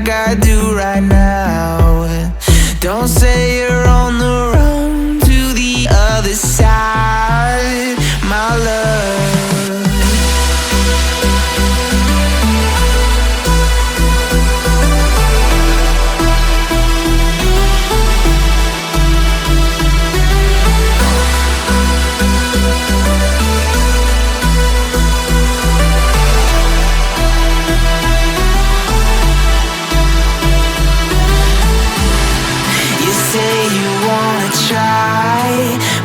like I do right now. Don't say you're on the run to the other side, my love.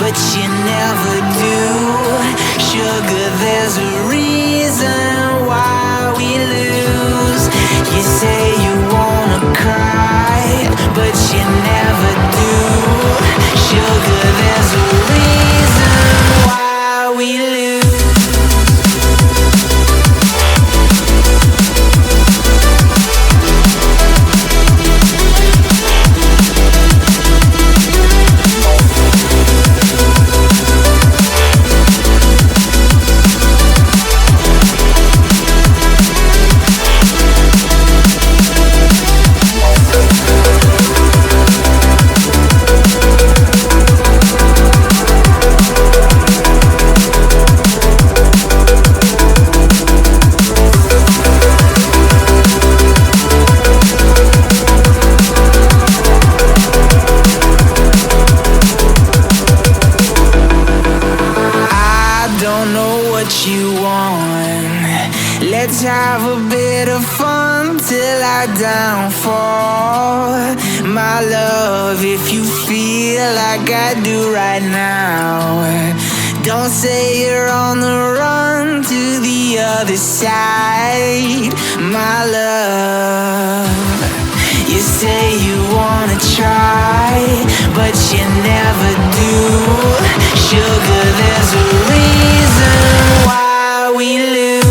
But you never do. Sugar, there's a reason why we lose. You say you wanna cry, but you never do. Sugar, there's a reason why we lose. Let's have a bit of fun till I downfall, my love. If you feel like I do right now, don't say you're on the run to the other side, my love. You say you wanna try, but you never do. Sugar, there's a reason why we lose.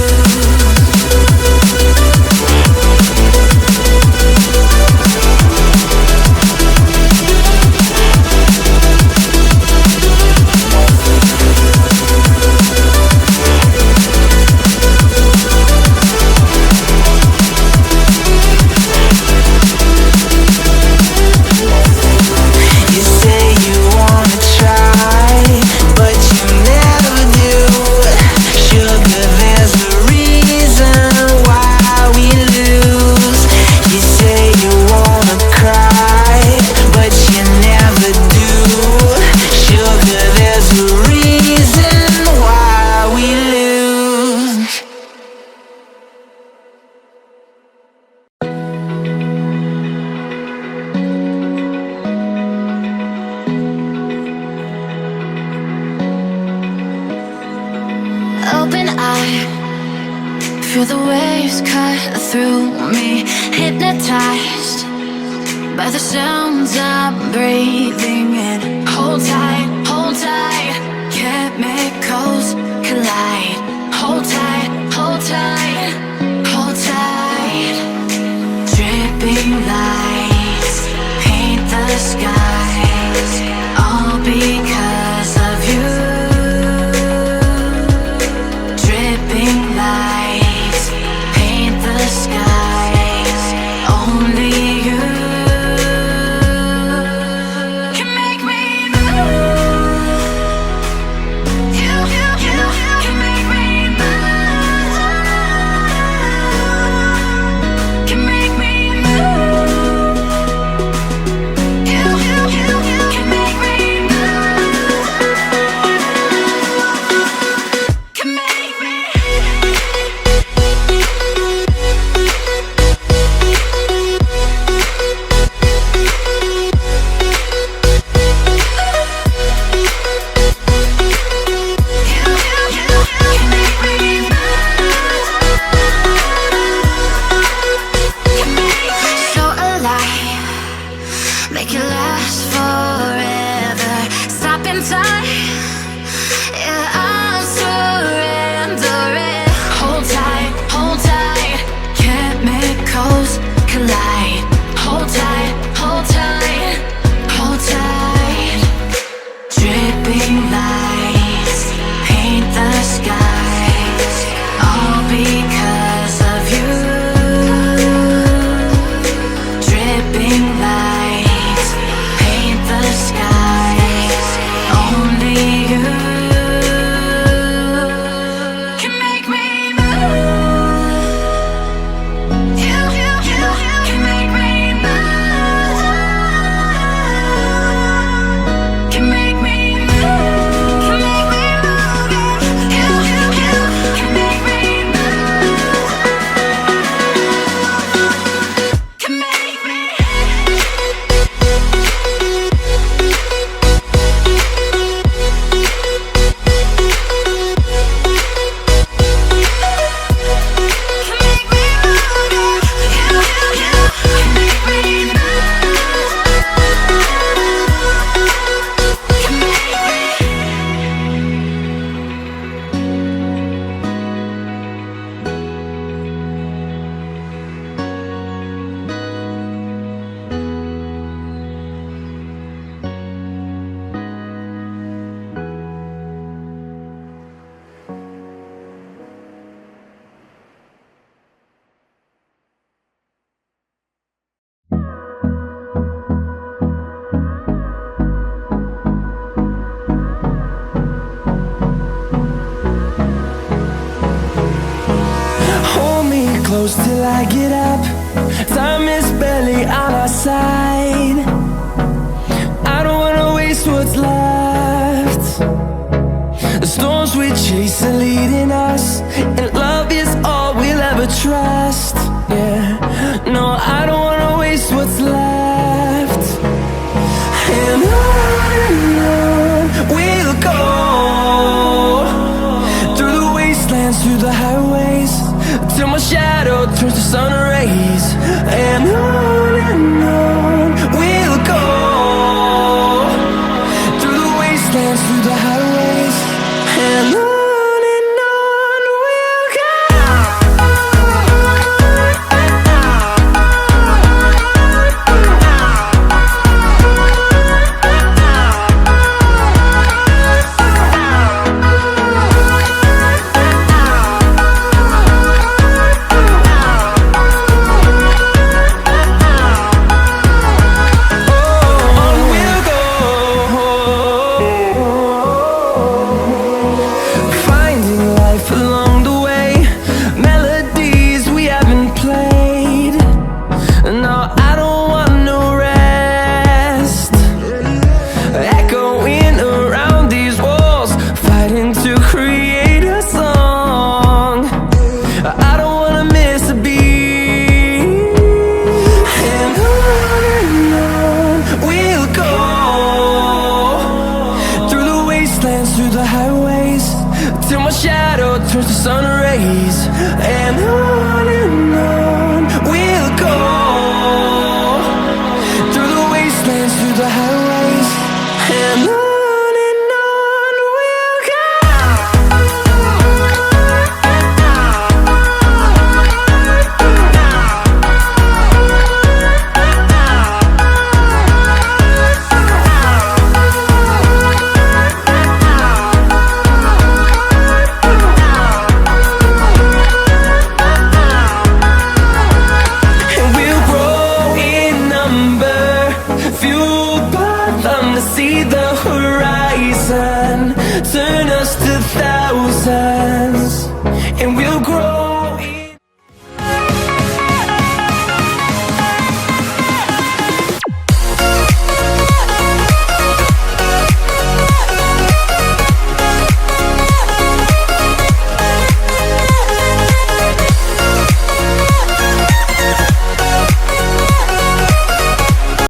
Open eye, feel the waves cut through me. Hypnotized by the sounds I'm breathing in. Hold tight, hold tight. Chemicals collide. Hold tight, hold tight, hold tight. Dripping lights paint the skies, all because of you. Lights paint the skies, only you can make me move. You can make me close till I get up. Time is barely on our side. I don't wanna waste what's left. The storms we chase are leading us, and love is all we'll ever trust. Yeah, no, I don't wanna waste what's left. And on we'll go, through the wastelands, through the highways, till my shadow turns to sun rays. And on we'll go, through the wastelands, through the highways, and on we'll go. Through the highways, till my shadow turns to sun rays.